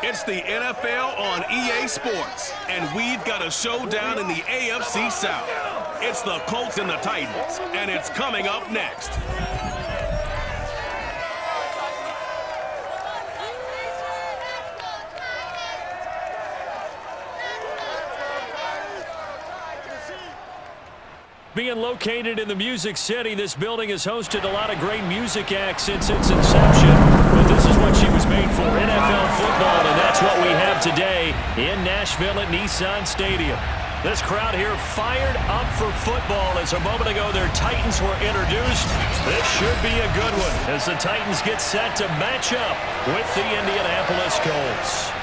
It's the NFL on EA Sports, and we've got a showdown in the AFC South. It's the Colts and the Titans, and it's coming up next. Being located in the Music City, this building has hosted a lot of great music acts since its inception. But this is what she was made for, NFL football, and that's what we have today in Nashville at Nissan Stadium. This crowd here fired up for football as a moment ago their Titans were introduced. This should be a good one as the Titans get set to match up with the Indianapolis Colts.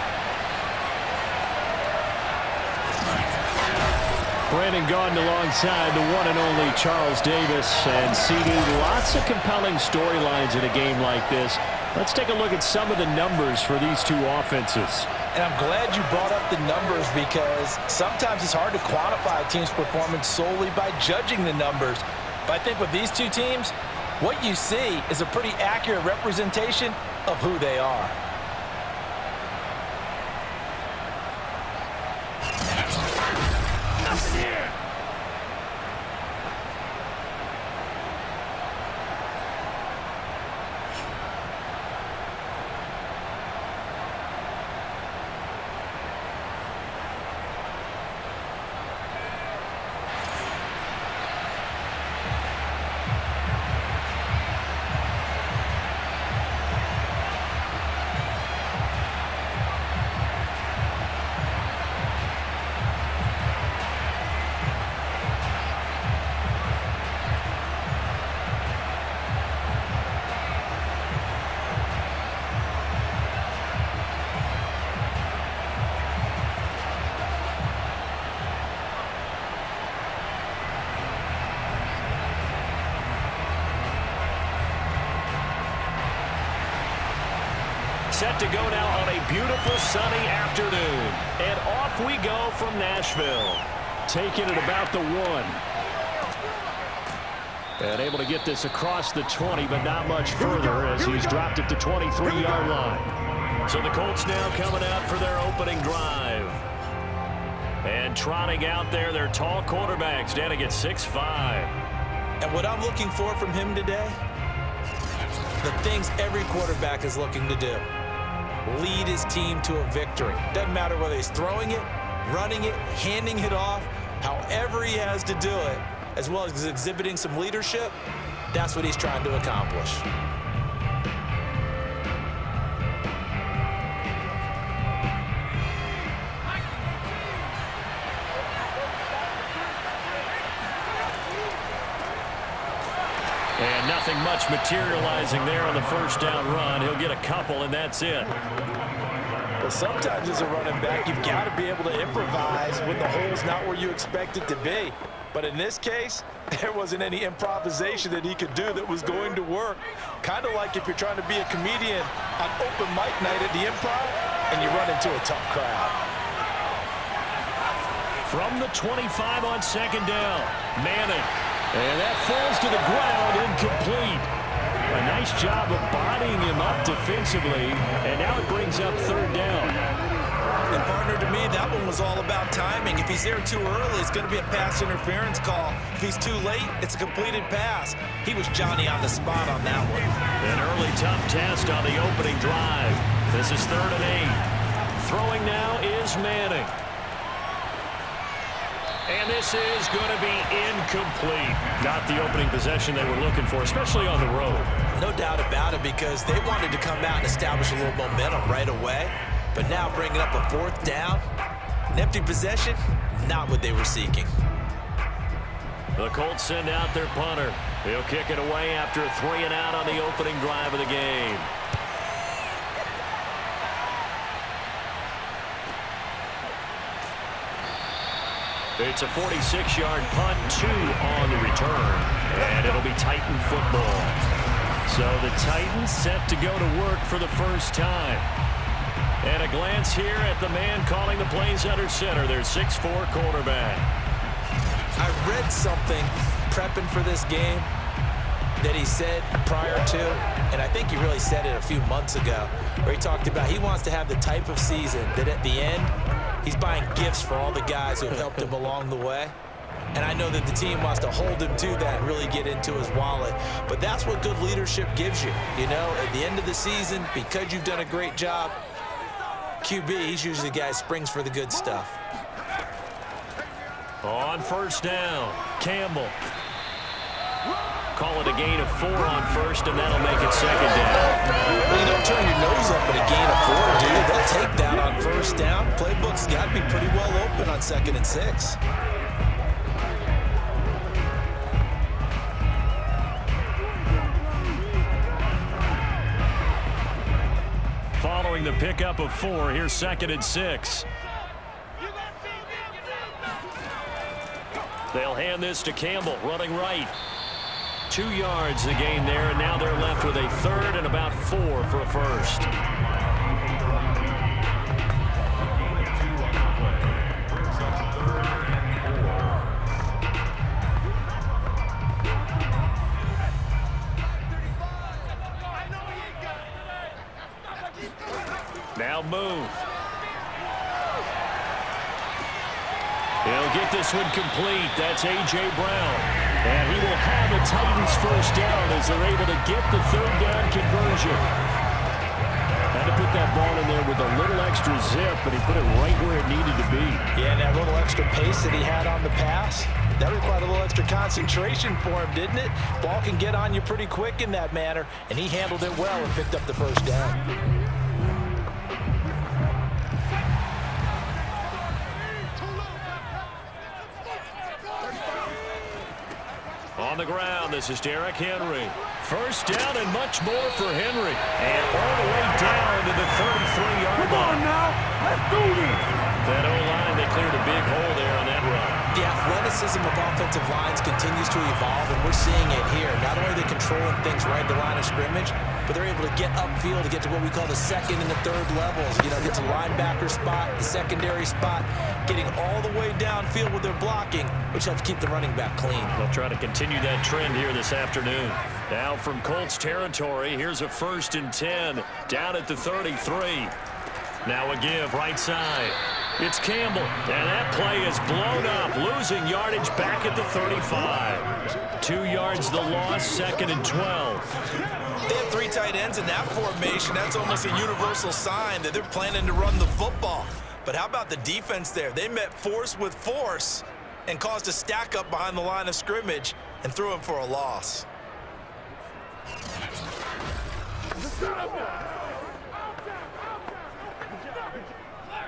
Brandon Gaudin alongside the one and only Charles Davis. And CD, lots of compelling storylines in a game like this. Let's take a look at some of the numbers for these two offenses. And I'm glad you brought up the numbers because sometimes it's hard to quantify a team's performance solely by judging the numbers. But I think with these two teams, what you see is a pretty accurate representation of who they are. Set to go now on a beautiful sunny afternoon. And off we go from Nashville. Taking it about the 1. And able to get this across the 20, but not much further as he's dropped it to 23-yard line. So the Colts now coming out for their opening drive. And trotting out there, their tall quarterbacks standing at 6'5". And what I'm looking for from him today, the things every quarterback is looking to do. Lead his team to a victory. Doesn't matter whether he's throwing it, running it, handing it off, however he has to do it, as well as exhibiting some leadership, that's what he's trying to accomplish. And nothing much materializing there on the first down run. He'll get a couple, and that's it. Well, sometimes as a running back, you've got to be able to improvise when the hole's not where you expect it to be. But in this case, there wasn't any improvisation that he could do that was going to work. Kind of like if you're trying to be a comedian on open mic night at the Improv and you run into a tough crowd. From the 25 on second down, Manning. And that falls to the ground, incomplete. A nice job of bodying him up defensively, and now it brings up third down. And partner, to me, that one was all about timing. If he's there too early, it's going to be a pass interference call. If he's too late, it's a completed pass. He was Johnny on the spot on that one. An early tough test on the opening drive. This is 3rd and 8. Throwing now is Manning. And this is going to be incomplete. Not the opening possession they were looking for, especially on the road. No doubt about it, because they wanted to come out and establish a little momentum right away. But now bringing up a 4th down, an empty possession, not what they were seeking. The Colts send out their punter. He'll kick it away after a 3 and out on the opening drive of the game. It's a 46-yard punt, 2 on the return, and it'll be Titan football. So the Titans set to go to work for the first time. And a glance here at the man calling the plays under center, their 6'4" quarterback. I read something prepping for this game that he said prior to, and I think he really said it a few months ago, where he talked about he wants to have the type of season that at the end, he's buying gifts for all the guys who have helped him along the way. And I know that the team wants to hold him to that and really get into his wallet. But that's what good leadership gives you. You know, at the end of the season, because you've done a great job, QB, he's usually the guy who springs for the good stuff. On first down, Campbell. Call it a gain of 4 on first, and that'll make it second down. Well, you don't turn your nose up at a gain of 4, do you? They'll take that on first down. Playbook's got to be pretty well open on 2nd and 6. Following the pickup of 4, here's 2nd and 6. They'll hand this to Campbell, running right. 2 yards the gain there, and now they're left with a 3rd and about 4 for a first. Now move. He'll get this one complete. That's A.J. Brown. And he will have the Titans first down as they're able to get the 3rd down conversion. Had to put that ball in there with a little extra zip, but he put it right where it needed to be. Yeah, and that little extra pace that he had on the pass, that required a little extra concentration for him, didn't it? Ball can get on you pretty quick in that manner, and he handled it well and picked up the first down. On the ground, this is Derrick Henry. First down and much more for Henry. And all the way down to the 33-yard line. Come on now, let's do this. That O-line, they cleared a big hole there on that run. The athleticism of offensive lines continues to evolve, and we're seeing it here. Not only are they controlling things right at the line of scrimmage, but they're able to get upfield to get to what we call the 2nd and the 3rd levels. You know, get to linebacker spot, the secondary spot, getting all the way downfield with their blocking, which helps keep the running back clean. They'll try to continue that trend here this afternoon. Now from Colts territory, here's a 1st and 10 down at the 33. Now a give right side. It's Campbell, and that play is blown up, losing yardage back at the 35. 2 yards the loss, 2nd and 12. They have 3 tight ends in that formation. That's almost a universal sign that they're planning to run the football. But how about the defense there? They met force with force and caused a stack up behind the line of scrimmage and threw him for a loss.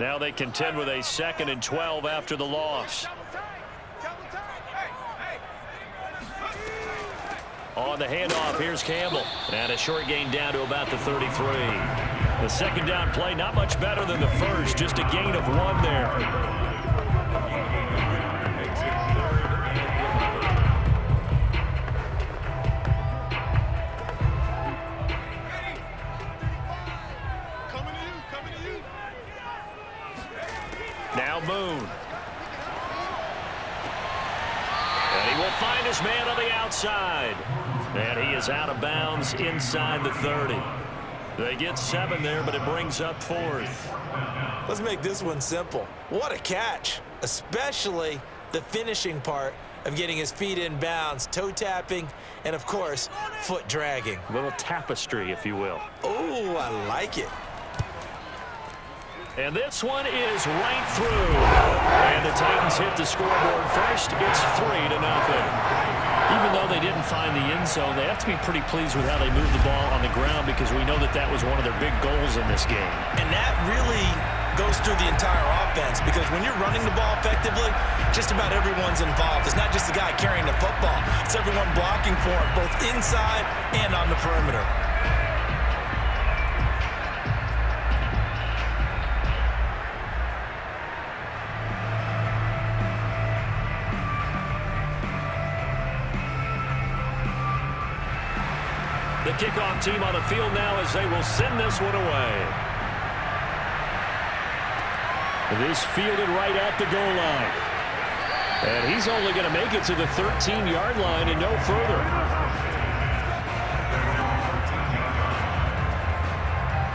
Now they contend with a 2nd and 12 after the loss. On the handoff, here's Campbell. And a short gain down to about the 33. The 2nd down play, not much better than the first, just a gain of 1 there. Now Boone. And he will find his man on the outside. And he is out of bounds inside the 30. They get 7 there, but it brings up 4th. Let's make this one simple. What a catch, especially the finishing part of getting his feet in bounds, toe tapping, and of course, foot dragging. A little tapestry, if you will. Oh, I like it. And this one is right through. And the Titans hit the scoreboard first. It's 3-0. Even though they didn't find the end zone, they have to be pretty pleased with how they moved the ball on the ground because we know that that was one of their big goals in this game. And that really goes through the entire offense because when you're running the ball effectively, just about everyone's involved. It's not just the guy carrying the football. It's everyone blocking for him, both inside and on the perimeter. The kickoff team on the field now as they will send this one away. This fielded right at the goal line. And he's only going to make it to the 13-yard line and no further.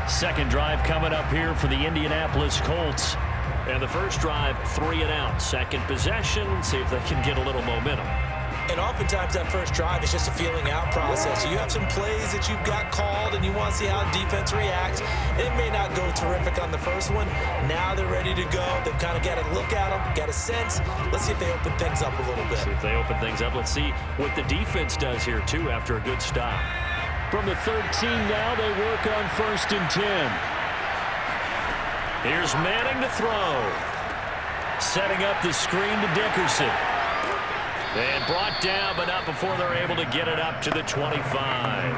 Second drive coming up here for the Indianapolis Colts. And the first drive, 3 and out. Second possession, see if they can get a little momentum. And oftentimes that first drive is just a feeling out process. You have some plays that you've got called and you want to see how defense reacts. It may not go terrific on the first one. Now they're ready to go. They've kind of got a look at them, got a sense. Let's see if they open things up a little bit. See if they open things up. Let's see what the defense does here, too, after a good stop. From the 13 now, they work on 1st and 10. Here's Manning to throw. Setting up the screen to Dickerson. And brought down, but not before they're able to get it up to the 25.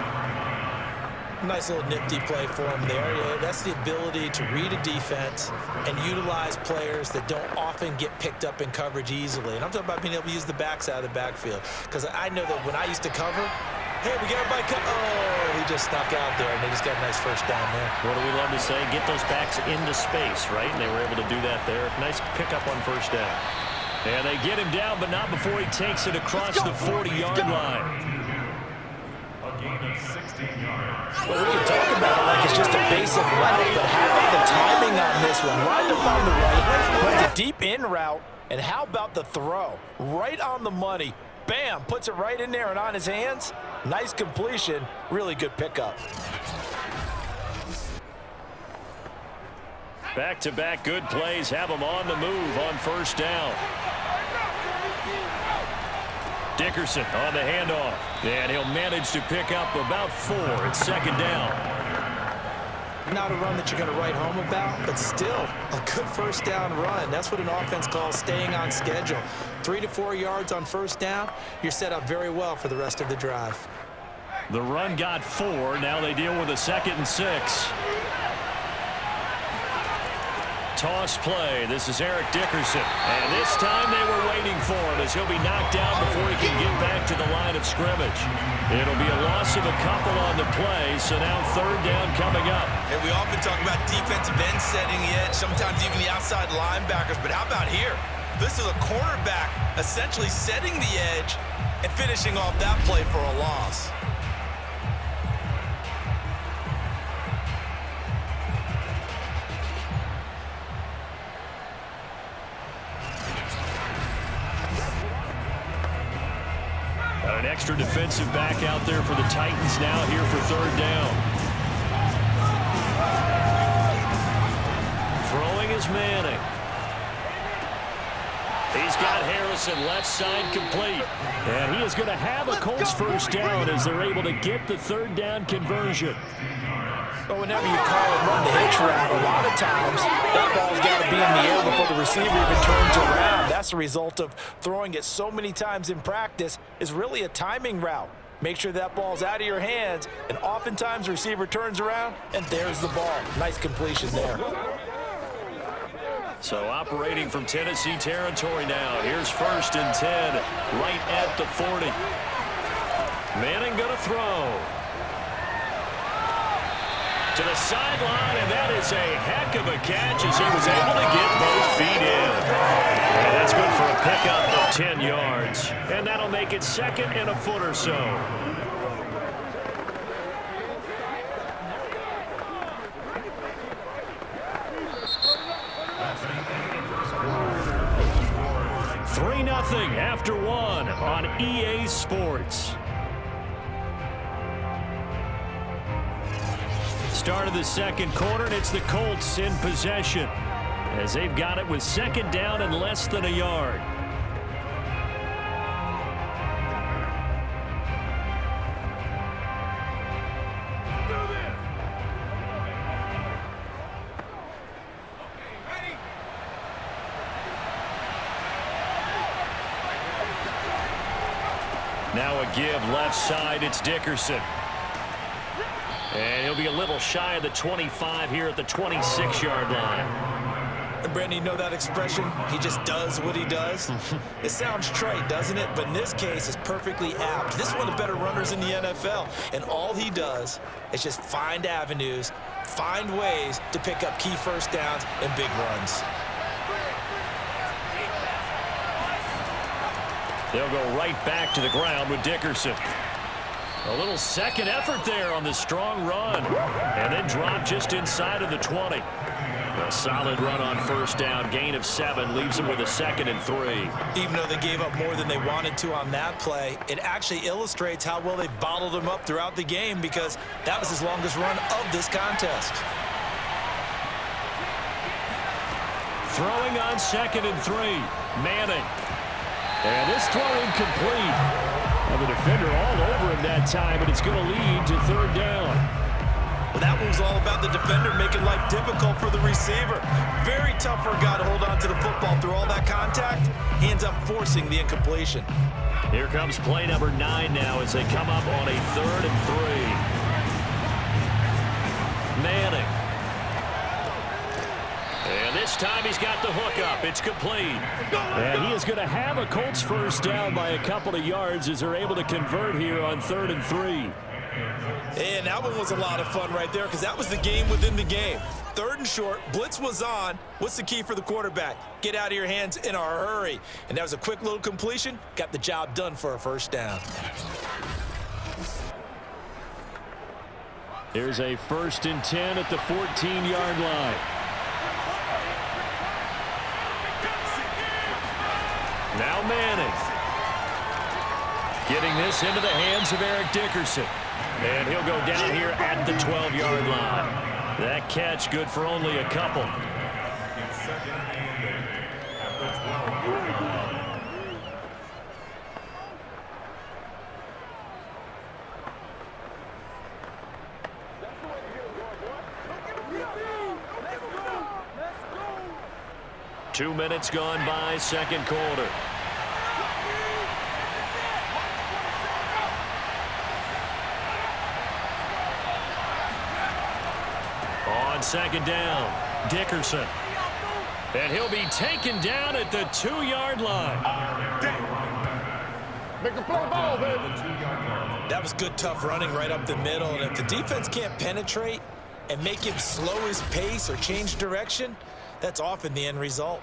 Nice little nifty play for him there. Yeah, that's the ability to read a defense and utilize players that don't often get picked up in coverage easily. And I'm talking about being able to use the backside of the backfield. Because I know that when I used to cover, hey, we got everybody covered. Oh, he just snuck out there, and they just got a nice first down there. What do we love to say? Get those backs into space, right? And they were able to do that there. Nice pickup on first down. And they get him down, but not before he takes it across the 40-yard line. A gain of 16 yards. Well, we can talk about it like it's just a basic route, but how about the timing on this one? Right upon the right, runs a deep in route, and how about the throw? Right on the money. Bam, puts it right in there and on his hands. Nice completion, really good pickup. Back-to-back good plays have him on the move on first down. Dickerson on the handoff. And he'll manage to pick up about 4. It's second down. Not a run that you're going to write home about, but still a good first down run. That's what an offense calls staying on schedule. 3 to 4 yards on first down, you're set up very well for the rest of the drive. The run got 4. Now they deal with a 2nd and 6. Toss play. This is Eric Dickerson. And this time they were waiting for him as he'll be knocked down before he can get back to the line of scrimmage. It'll be a loss of a couple on the play, so now third down coming up. And we often talk about defensive ends setting the edge, sometimes even the outside linebackers, but how about here? This is a cornerback essentially setting the edge and finishing off that play for a loss. An extra defensive back out there for the Titans now here for third down. Throwing is Manning. He's got Harrison left side complete. And he is going to have a Colts first down as they're able to get the third down conversion. But whenever you call it run the hitch route, a lot of times that ball's got to be in the air before the receiver even turns around. That's the result of throwing it so many times in practice is really a timing route. Make sure that ball's out of your hands, and oftentimes the receiver turns around, and there's the ball. Nice completion there. So operating from Tennessee territory now. Here's 1st and 10, right at the 40. Manning going to throw. To the sideline, and that is a heck of a catch as he was able to get both feet in. And that's good for a pickup of 10 yards. And that'll make it 2nd and a foot or so. Three 3-0 after 1 on EA Sports. Start of the second quarter, and it's the Colts in possession as they've got it with second down and less than a yard. Now a give left side, it's Dickerson. And he'll be a little shy of the 25 here at the 26-yard line. And Brandon, you know that expression? He just does what he does. It sounds trite, doesn't it? But in this case, it's perfectly apt. This is one of the better runners in the NFL. And all he does is just find avenues, find ways to pick up key first downs and big runs. They'll go right back to the ground with Dickerson. A little second effort there on the strong run. And then drop just inside of the 20. A solid run on first down. Gain of 7 leaves them with a 2nd and 3. Even though they gave up more than they wanted to on that play, it actually illustrates how well they bottled them up throughout the game because that was his longest run of this contest. Throwing on 2nd and 3. Manning. And this throw incomplete. And the defender all over him that time, and it's going to lead to 3rd down. Well, that one was all about the defender making life difficult for the receiver. Very tough for a guy to hold on to the football through all that contact. He ends up forcing the incompletion. Here comes play number 9 now as they come up on a 3rd and 3. Manning. And this time he's got the hook up. It's complete. And he is going to have a Colts first down by a couple of yards as they're able to convert here on 3rd and 3. And that one was a lot of fun right there because that was the game within the game. 3rd and short, blitz was on. What's the key for the quarterback? Get out of your hands in a hurry. And that was a quick little completion. Got the job done for a first down. Here's a 1st and 10 at the 14-yard line. Now Manning. Getting this into the hands of Eric Dickerson. And he'll go down here at the 12-yard line. That catch good for only a couple. 2 minutes gone by, 2nd quarter. On 2nd down, Dickerson. And he'll be taken down at the 2-yard line. Make a play ball, baby. That was good, tough running right up the middle. And if the defense can't penetrate and make him slow his pace or change direction, that's often the end result.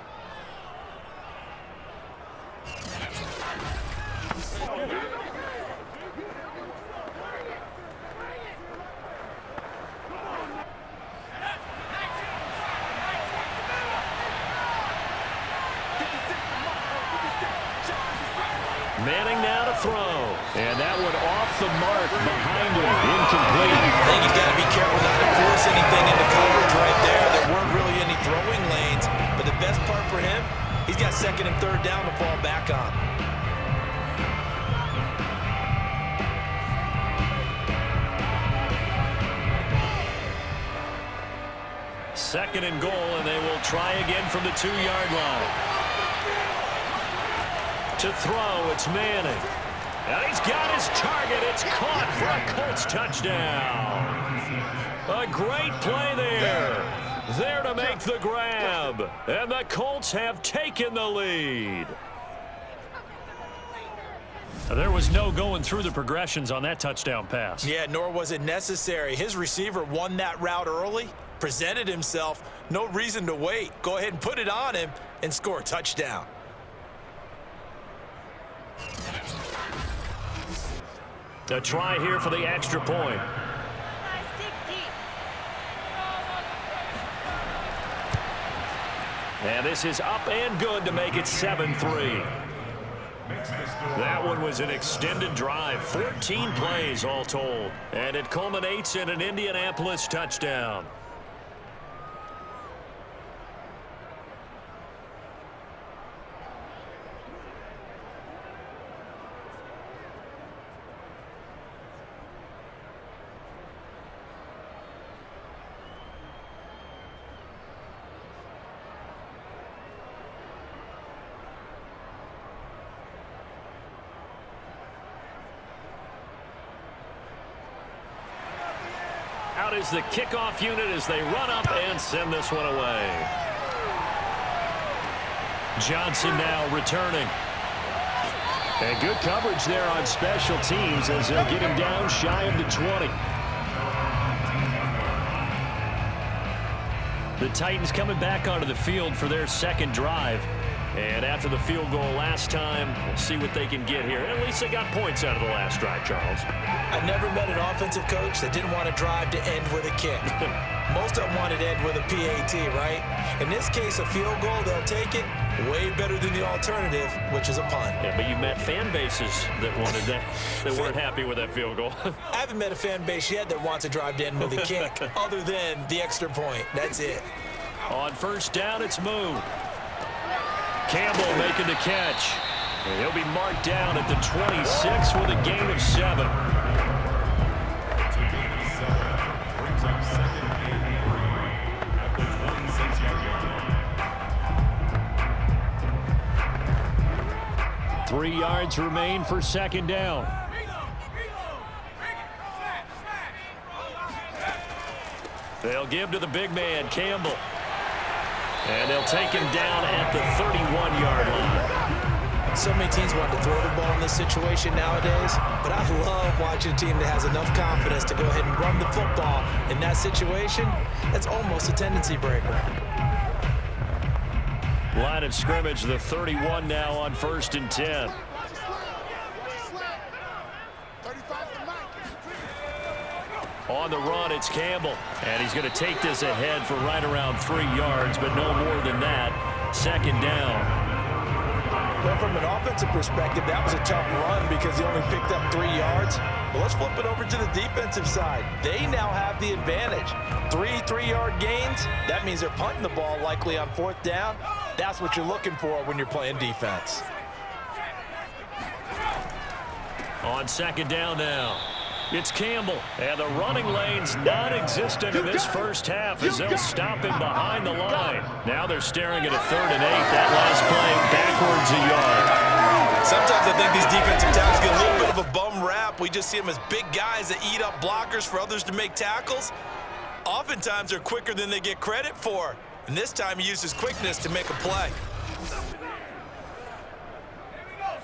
Manning now to throw. And that one off the mark behind him. Incomplete. I think he's got to be careful not to force anything into coverage right there. There weren't really any throwing lanes. But the best part for him, he's got 2nd and 3rd down to fall back on. Second and goal, and they will try again from the 2-yard line. To throw, it's Manning. And he's got his target. It's caught for a Colts touchdown. A great play there. There to make the grab. And the Colts have taken the lead. There was no going through the progressions on that touchdown pass. Yeah, nor was it necessary. His receiver won that route early, presented himself. No reason to wait. Go ahead and put it on him and score a touchdown. A try here for the extra point. And this is up and good to make it 7-3. That one was an extended drive, 14 plays all told. And it culminates in an Indianapolis touchdown. Out is the kickoff unit as they run up and send this one away. Johnson now returning. And good coverage there on special teams as they'll get him down shy of the 20. The Titans coming back onto the field for their second drive. And after the field goal last time, we'll see what they can get here. At least they got points out of the last drive, Charles. I never met an offensive coach that didn't want to drive to end with a kick. Most of them wanted to end with a PAT, right? In this case, a field goal, they'll take it. Way better than the alternative, which is a punt. Yeah, but you met fan bases that wanted that, that weren't happy with that field goal. I haven't met a fan base yet that wants to drive to end with a kick, other than the extra point. That's it. On first down, it's Moon. Campbell making the catch. And he'll be marked down at the 26 with a gain of 7. Brings up second and 3 at the 26-yard line. 3 yards remain for second down. They'll give to the big man, Campbell. And they'll take him down at the 31-yard line. So many teams want to throw the ball in this situation nowadays, but I love watching a team that has enough confidence to go ahead and run the football. In that situation, that's almost a tendency breaker. Line of scrimmage, the 31 now on 1st and 10. On the run, it's Campbell. And he's going to take this ahead for right around 3 yards, but no more than that. Second down. Well, from an offensive perspective, that was a tough run because he only picked up 3 yards. But let's flip it over to the defensive side. They now have the advantage. 3-3-yard gains. That means they're punting the ball likely on 4th down. That's what you're looking for when you're playing defense. On second down now, it's Campbell. And the running lane's non-existent in this first half as they'll stop him behind the line. Now they're staring at a 3rd and 8. That last play backwards a yard. Sometimes I think these defensive tackles get a little bit of a bum rap. We just see them as big guys that eat up blockers for others to make tackles. Oftentimes they're quicker than they get credit for. And this time he used his quickness to make a play.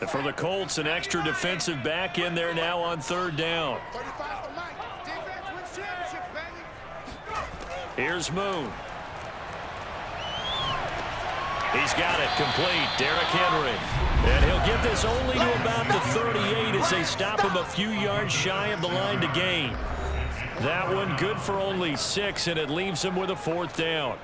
And for the Colts, an extra defensive back in there now on 3rd down. Here's Moon. He's got it complete. Derrick Henry. And he'll get this only to about the 38 as they stop him a few yards shy of the line to gain. That one good for only 6, and it leaves him with a 4th down.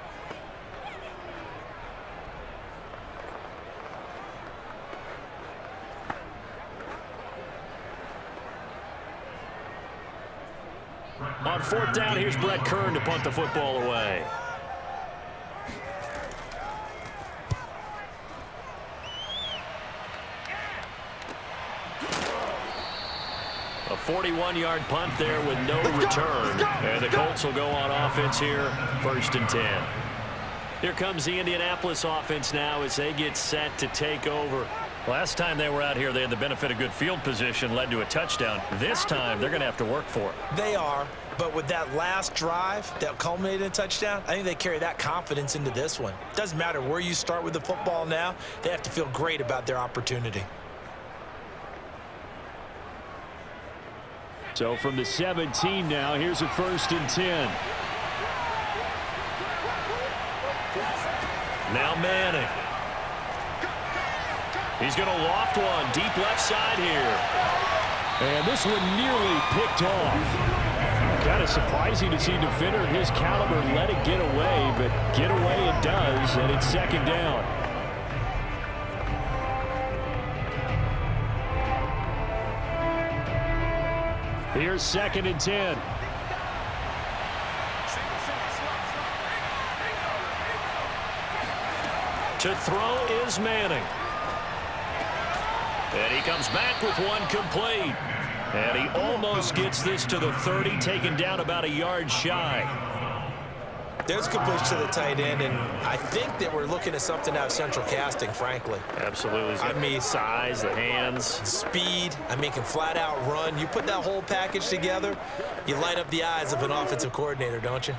On 4th down, here's Brett Kern to punt the football away. A 41-yard punt there with no return. And the Colts will go on offense here, 1st and 10. Here comes the Indianapolis offense now as they get set to take over. Last time they were out here, they had the benefit of good field position, led to a touchdown. This time, they're going to have to work for it. They are, but with that last drive that culminated in a touchdown, I think they carry that confidence into this one. Doesn't matter where you start with the football now, they have to feel great about their opportunity. So from the 17 now, here's a 1st and 10. Now Manning. He's going to loft one deep left side here. And this one nearly picked off. Kind of surprising to see a defender of his caliber let it get away, but get away it does, and it's 2nd down. Here's 2nd and 10. To throw is Manning. And he comes back with one complete. And he almost gets this to the 30, taken down about a yard shy. There's a good push to the tight end, and I think that we're looking at something out of central casting, frankly. Absolutely. I mean, size, the hands. Speed, I mean, can flat out run. You put that whole package together, you light up the eyes of an offensive coordinator, don't you?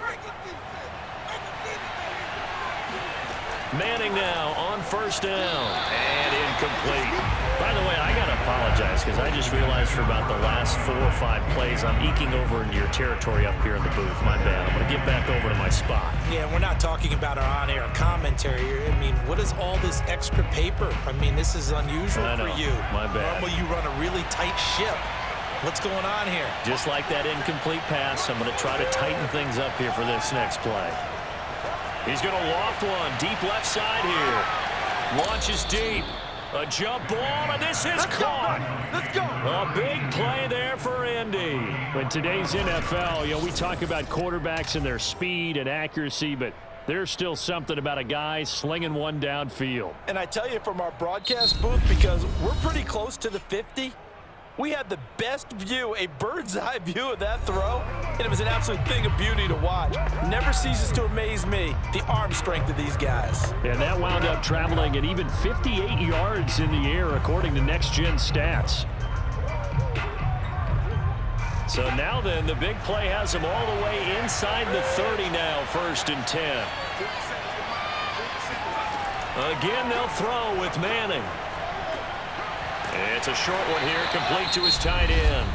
Manning now on 1st down and incomplete. By the way, I got to apologize because I just realized for about the last 4 or 5 plays I'm eking over into your territory up here in the booth. My bad. I'm going to get back over to my that spot. Yeah, we're not talking about our on-air commentary here. I mean, what is all this extra paper? I mean, this is unusual for you. My bad. Normally you run a really tight ship. What's going on here? Just like that incomplete pass, I'm going to try to tighten things up here for this next play. He's going to loft one deep left side here. Launches deep. A jump ball, and this is caught. Let's go. A big play there for Indy. In today's NFL, we talk about quarterbacks and their speed and accuracy, but there's still something about a guy slinging one downfield. And I tell you, from our broadcast booth, because we're pretty close to the 50, we had the best view, a bird's eye view of that throw, and it was an absolute thing of beauty to watch. Never ceases to amaze me, the arm strength of these guys. And that wound up traveling at even 58 yards in the air, according to Next Gen Stats. So now then, the big play has them all the way inside the 30 now, 1st and 10. Again, they'll throw with Manning. It's a short one here, complete to his tight end.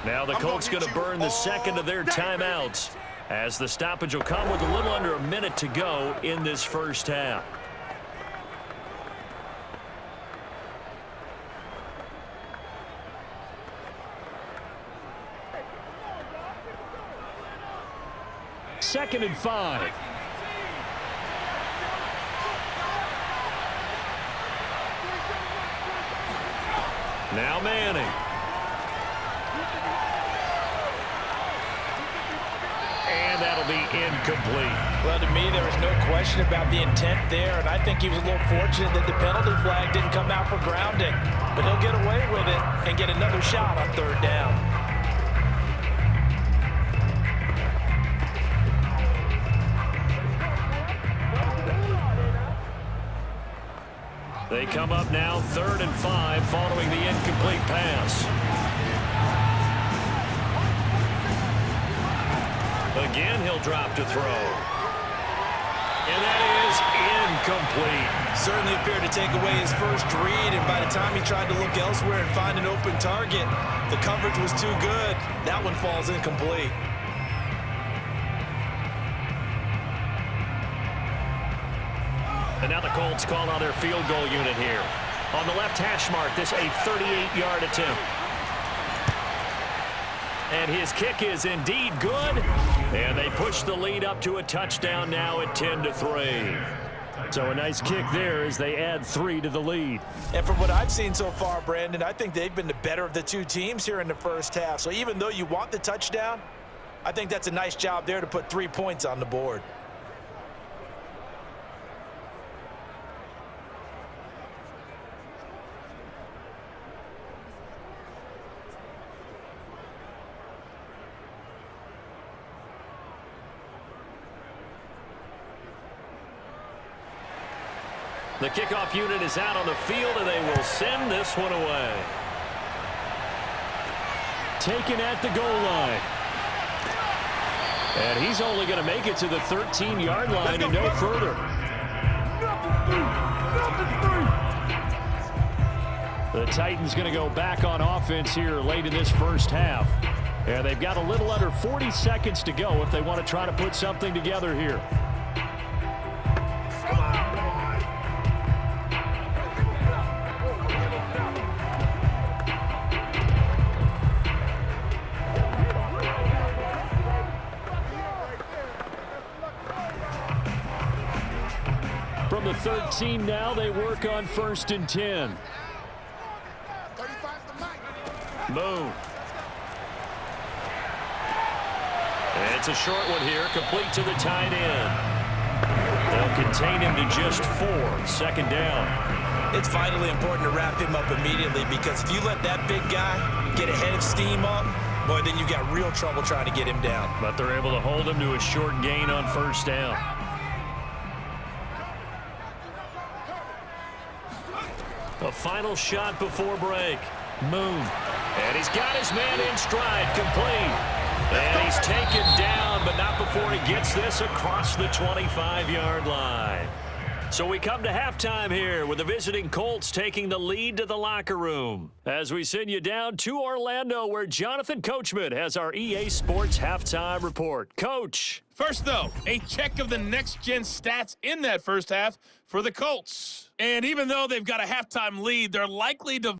Now the Colts going to burn the second of their timeouts, as the stoppage will come with a little under a minute to go in this first half. Second and 5. Now Manning. And that'll be incomplete. Well, to me, there was no question about the intent there, and I think he was a little fortunate that the penalty flag didn't come out for grounding. But he'll get away with it and get another shot on 3rd down. They come up now 3rd and 5 following the incomplete pass. Again, he'll drop to throw. And that is incomplete. Certainly appeared to take away his first read, and by the time he tried to look elsewhere and find an open target, the coverage was too good. That one falls incomplete. And now the Colts call on their field goal unit here. On the left hash mark, this a 38-yard attempt. And his kick is indeed good. And they push the lead up to a touchdown now at 10-3. So a nice kick there as they add 3 to the lead. And from what I've seen so far, Brandon, I think they've been the better of the two teams here in the first half. So even though you want the touchdown, I think that's a nice job there to put 3 points on the board. The kickoff unit is out on the field, and they will send this one away. Taken at the goal line. And he's only going to make it to the 13-yard line and no further. The Titans going to go back on offense here late in this first half. And they've got a little under 40 seconds to go if they want to try to put something together here. From the 13 now, they work on 1st and 10. Moon. It's a short one here, complete to the tight end. They'll contain him to just 4, 2nd down. It's vitally important to wrap him up immediately, because if you let that big guy get a head of steam up, boy, then you've got real trouble trying to get him down. But they're able to hold him to a short gain on 1st down. A final shot before break. Moon. And he's got his man in stride, complete. And he's taken down, but not before he gets this across the 25-yard line. So we come to halftime here with the visiting Colts taking the lead to the locker room. As we send you down to Orlando, where Jonathan Coachman has our EA Sports halftime report. Coach. First, though, a check of the next-gen stats in that first half for the Colts. And even though they've got a halftime lead, they're likely to